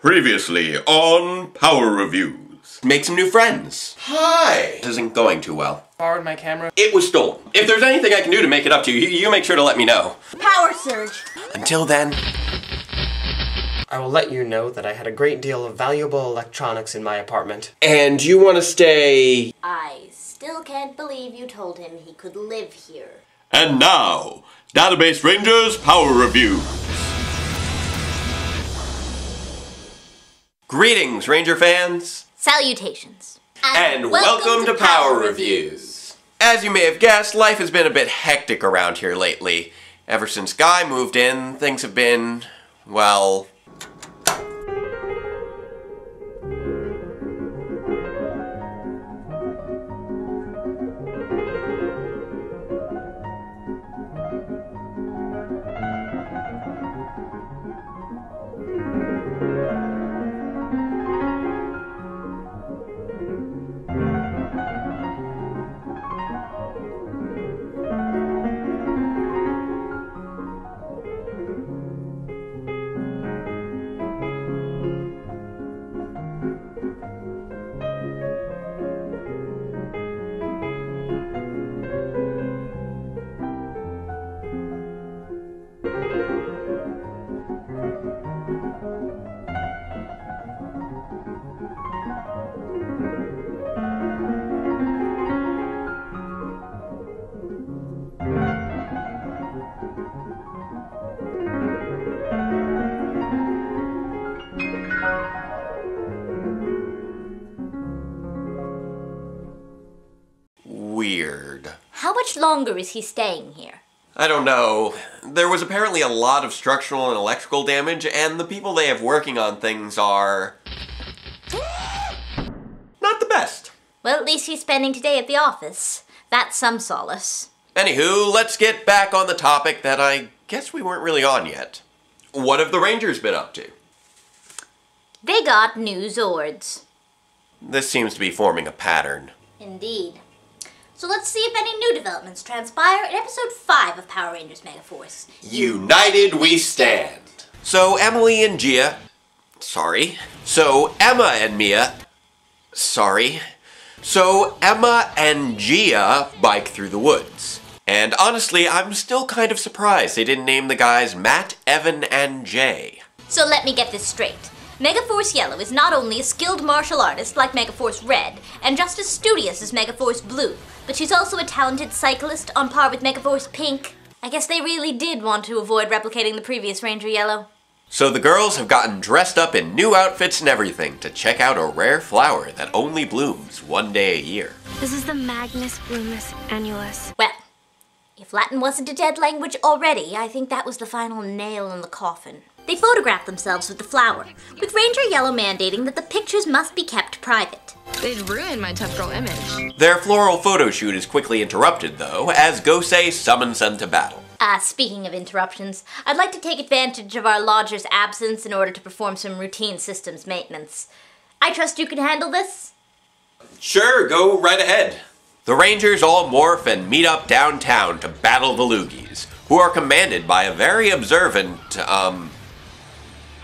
Previously on Power Reviews. Make some new friends. Hi. This isn't going too well. Borrowed my camera. It was stolen. If there's anything I can do to make it up to you, you make sure to let me know. Power surge. Until then. I will let you know that I had a great deal of valuable electronics in my apartment. And you want to stay... I still can't believe you told him he could live here. And now, Database Rangers Power Reviews. Greetings, Ranger fans. Salutations. And welcome to Power Reviews. As you may have guessed, life has been a bit hectic around here lately. Ever since Guy moved in, things have been, well... weird. How much longer is he staying here? I don't know. There was apparently a lot of structural and electrical damage, and the people they have working on things are... not the best. Well, at least he's spending today at the office. That's some solace. Anywho, let's get back on the topic that I guess we weren't really on yet. What have the Rangers been up to? They got new Zords. This seems to be forming a pattern. Indeed. So let's see if any new developments transpire in episode 5 of Power Rangers Megaforce. United we stand. So Emily and Gia... sorry. So Emma and Mia... sorry. So Emma and Gia bike through the woods. And honestly, I'm still kind of surprised they didn't name the guys Matt, Evan, and Jay. So let me get this straight. Megaforce Yellow is not only a skilled martial artist like Megaforce Red, and just as studious as Megaforce Blue, but she's also a talented cyclist on par with Megaforce Pink. I guess they really did want to avoid replicating the previous Ranger Yellow. So the girls have gotten dressed up in new outfits and everything to check out a rare flower that only blooms one day a year. This is the Magnus Bloomus Annulus. Well, if Latin wasn't a dead language already, I think that was the final nail in the coffin. They photographed themselves with the flower, with Ranger Yellow mandating that the pictures must be kept private. They'd ruin my tough girl image. Their floral photo shoot is quickly interrupted, though, as Gosei summons them to battle. Speaking of interruptions, I'd like to take advantage of our lodger's absence in order to perform some routine systems maintenance. I trust you can handle this? Sure, go right ahead. The Rangers all morph and meet up downtown to battle the Loogies, who are commanded by a very observant,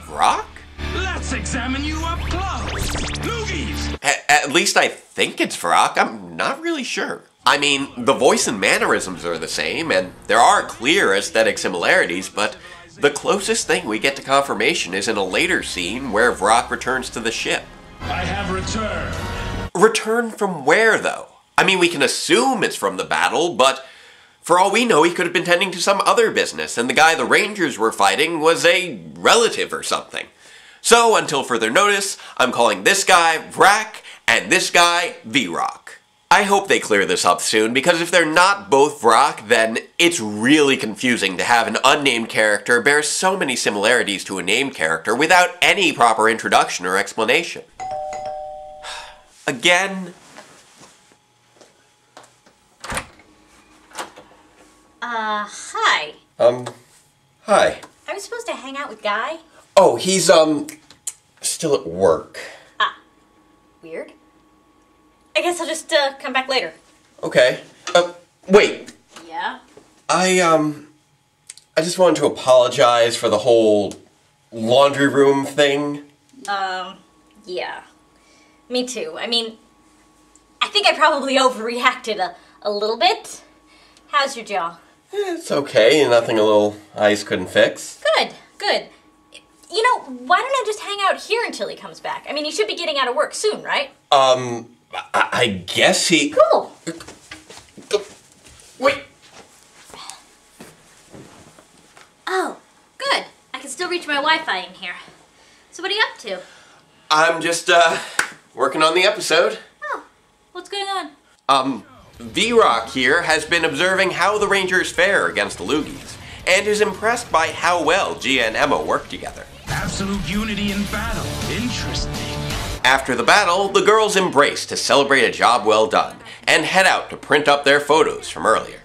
Vrock? Let's examine you up close. Loogies! At least I think it's Vrock. I'm not really sure. I mean, the voice and mannerisms are the same, and there are clear aesthetic similarities, but the closest thing we get to confirmation is in a later scene where Vrock returns to the ship. I have returned. Return from where, though? I mean, we can assume it's from the battle, but for all we know, he could have been tending to some other business, and the guy the Rangers were fighting was a relative or something. So, until further notice, I'm calling this guy Vrack, and this guy V-Rock. I hope they clear this up soon, because if they're not both Vrock, then it's really confusing to have an unnamed character bear so many similarities to a named character without any proper introduction or explanation. Again... Hi. Hi. I was supposed to hang out with Guy? Oh, he's, still at work. Ah. Weird. I guess I'll just, come back later. Okay. Wait. Yeah? I just wanted to apologize for the whole laundry room thing. Yeah. Me too. I mean, I think I probably overreacted a little bit. How's your jaw? It's okay, nothing a little ice couldn't fix. Good, good. You know, why don't I just hang out here until he comes back? I mean, he should be getting out of work soon, right? I guess he... Cool. Wait! Oh, good. I can still reach my Wi-Fi in here. So what are you up to? I'm just, working on the episode. Oh, what's going on? V-Rock here has been observing how the Rangers fare against the Loogies, and is impressed by how well Gia and Emma work together. Absolute unity in battle. Interesting. After the battle, the girls embrace to celebrate a job well done, and head out to print up their photos from earlier.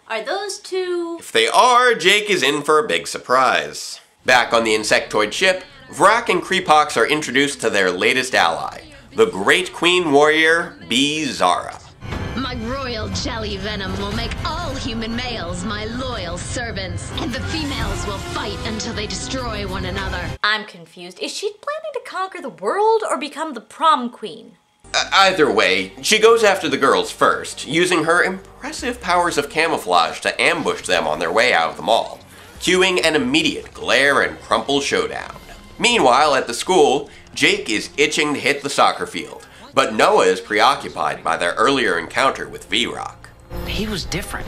Are those two... If they are, Jake is in for a big surprise. Back on the insectoid ship, Vrak and Kreepox are introduced to their latest ally, the great queen warrior, Bizarra. My royal jelly venom will make all human males my loyal servants, and the females will fight until they destroy one another. I'm confused. Is she planning to conquer the world or become the prom queen? Either way, she goes after the girls first, using her impressive powers of camouflage to ambush them on their way out of the mall, cueing an immediate glare and crumple showdown. Meanwhile, at the school, Jake is itching to hit the soccer field, but Noah is preoccupied by their earlier encounter with V-Rock. He was different.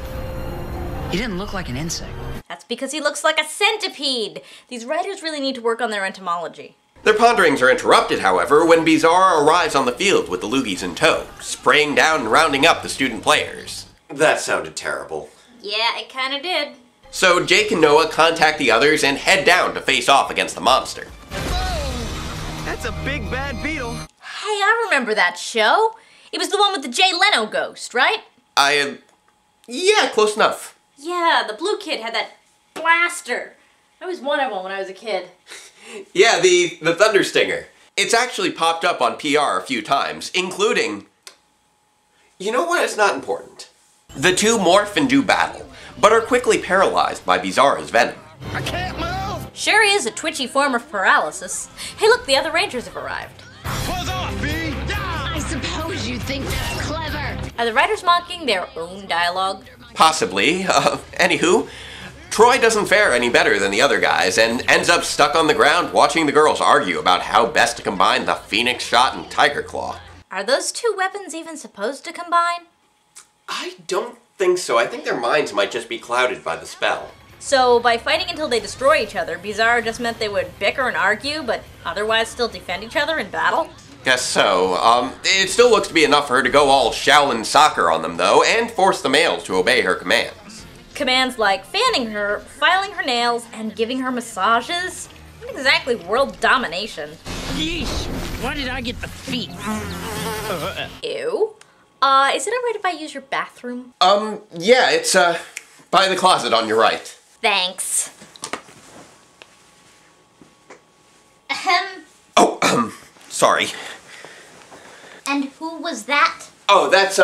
He didn't look like an insect. That's because he looks like a centipede. These writers really need to work on their entomology. Their ponderings are interrupted, however, when Bizarra arrives on the field with the Loogies in tow, spraying down and rounding up the student players. That sounded terrible. Yeah, it kinda did. So Jake and Noah contact the others and head down to face off against the monster. That's a big bad beetle. Hey, I remember that show. It was the one with the Jay Leno ghost, right? Yeah, close enough. Yeah, the blue kid had that blaster. I always wanted one when I was a kid. Yeah, the Thunder Stinger. It's actually popped up on PR a few times, including... You know what? It's not important. The two morph and do battle, but are quickly paralyzed by Bizarra's venom. I can't move. Sure is a twitchy form of paralysis. Hey look, the other Rangers have arrived. Buzz off, B! I suppose you think that's clever. Are the writers mocking their own dialogue? Possibly. Anywho, Troy doesn't fare any better than the other guys, and ends up stuck on the ground watching the girls argue about how best to combine the Phoenix Shot and Tiger Claw. Are those two weapons even supposed to combine? I don't think so. I think their minds might just be clouded by the spell. So, by fighting until they destroy each other, Bizarra just meant they would bicker and argue, but otherwise still defend each other in battle? Guess so. It still looks to be enough for her to go all Shaolin soccer on them, though, and force the males to obey her commands. Commands like fanning her, filing her nails, and giving her massages? Not exactly world domination. Yeesh! Why did I get the feet? Ew. Is it alright if I use your bathroom? Yeah, it's, by the closet on your right. Thanks. Ahem. Oh, sorry. And who was that? Oh, that's,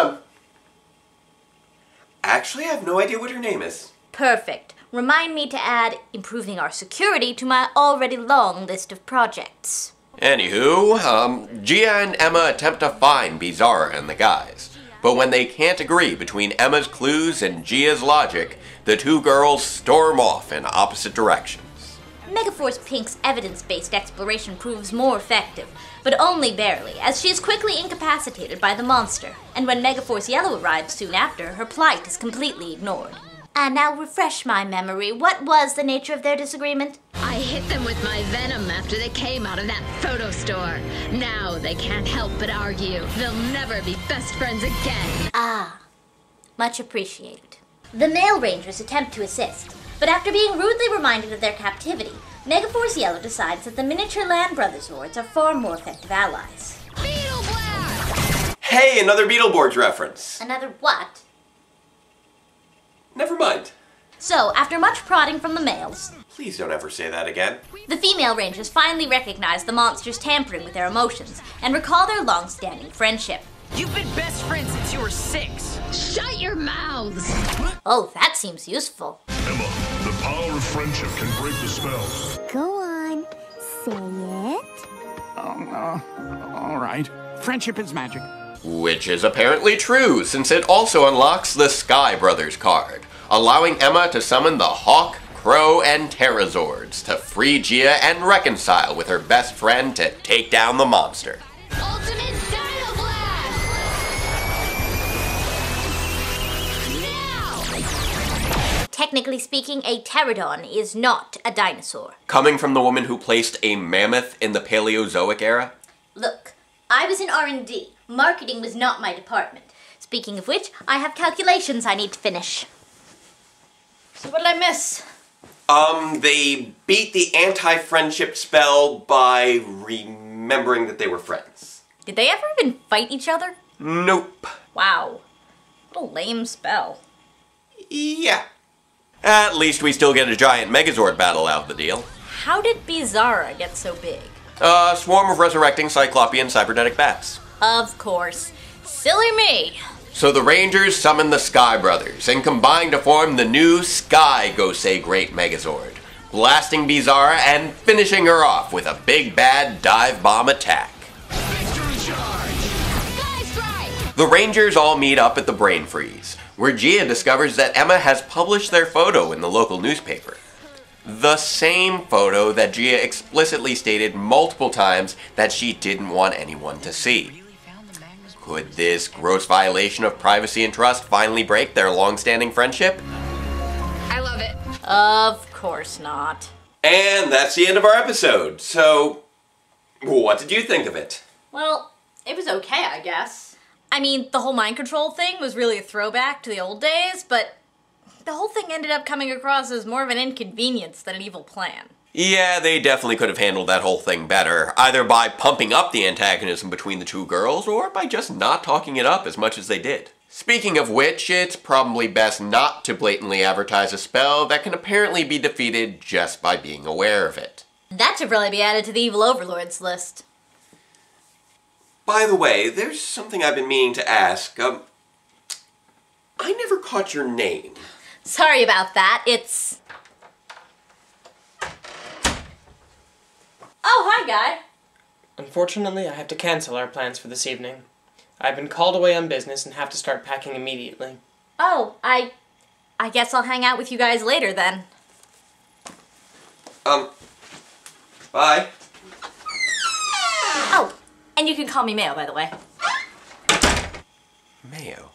Actually, I have no idea what her name is. Perfect. Remind me to add improving our security to my already long list of projects. Anywho, Gia and Emma attempt to find Bizarra and the guys. But when they can't agree between Emma's clues and Gia's logic, the two girls storm off in opposite directions. Megaforce Pink's evidence-based exploration proves more effective, but only barely, as she is quickly incapacitated by the monster, and when Megaforce Yellow arrives soon after, her plight is completely ignored. Now refresh my memory. What was the nature of their disagreement? I hit them with my venom after they came out of that photo store. Now they can't help but argue. They'll never be best friends again. Ah, much appreciated. The male Rangers attempt to assist, but after being rudely reminded of their captivity, Megaforce Yellow decides that the miniature Land Brother Zords are far more effective allies. Beetle Blast! Hey, another Beetleborgs reference. Another what? Never mind. So, after much prodding from the males, Please don't ever say that again. the female Rangers finally recognize the monster's tampering with their emotions and recall their long-standing friendship. You've been best friends since you were 6. Shut your mouths! Oh, that seems useful. Emma, the power of friendship can break the spell. Go on, say it. All right. Friendship is magic. Which is apparently true, since it also unlocks the Sky Brothers card, allowing Emma to summon the Hawk, Crow, and Terrazords to free Gia and reconcile with her best friend to take down the monster. Ultimate Dino Blast! Now! Technically speaking, a pterodon is not a dinosaur. Coming from the woman who placed a mammoth in the Paleozoic era? Look, I was in R&D. Marketing was not my department. Speaking of which, I have calculations I need to finish. So what did I miss? They beat the anti-friendship spell by remembering that they were friends. Did they ever even fight each other? Nope. Wow. What a lame spell. Yeah. At least we still get a giant Megazord battle out of the deal. How did Bizarra get so big? A swarm of resurrecting Cyclopean cybernetic bats. Of course. Silly me. So the Rangers summon the Sky Brothers and combine to form the new Sky Go Say Great Megazord, blasting Bizarra and finishing her off with a big bad dive bomb attack. Sky Strike! The Rangers all meet up at the Brain Freeze, where Gia discovers that Emma has published their photo in the local newspaper. The same photo that Gia explicitly stated multiple times that she didn't want anyone to see. Could this gross violation of privacy and trust finally break their long-standing friendship? I love it. Of course not. And that's the end of our episode. So, what did you think of it? Well, it was okay, I guess. I mean, the whole mind control thing was really a throwback to the old days, but the whole thing ended up coming across as more of an inconvenience than an evil plan. Yeah, they definitely could have handled that whole thing better, either by pumping up the antagonism between the two girls, or by just not talking it up as much as they did. Speaking of which, it's probably best not to blatantly advertise a spell that can apparently be defeated just by being aware of it. That should probably be added to the evil overlords list. By the way, there's something I've been meaning to ask. I never caught your name. Sorry about that, it's... Oh, hi, Guy. Unfortunately, I have to cancel our plans for this evening. I've been called away on business and have to start packing immediately. Oh, I guess I'll hang out with you guys later then. Bye. Oh, and you can call me Mayo, by the way. Mayo.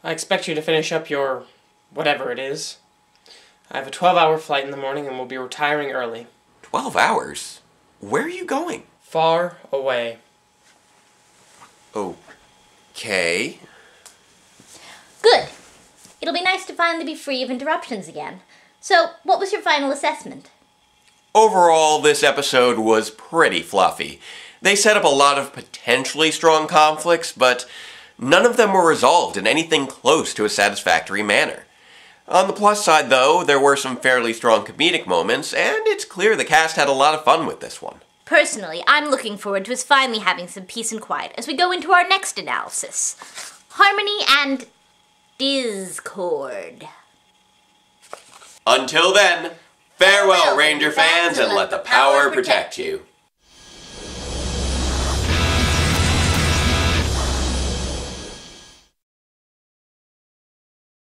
I expect you to finish up your... whatever it is. I have a 12-hour flight in the morning and will be retiring early. 12 hours? Where are you going? Far away. Okay. Good. It'll be nice to finally be free of interruptions again. So, what was your final assessment? Overall, this episode was pretty fluffy. They set up a lot of potentially strong conflicts, but none of them were resolved in anything close to a satisfactory manner. On the plus side, though, there were some fairly strong comedic moments, and it's clear the cast had a lot of fun with this one. Personally, I'm looking forward to us finally having some peace and quiet as we go into our next analysis. Harmony and discord. Until then, farewell, Ranger fans, and let the power protect you.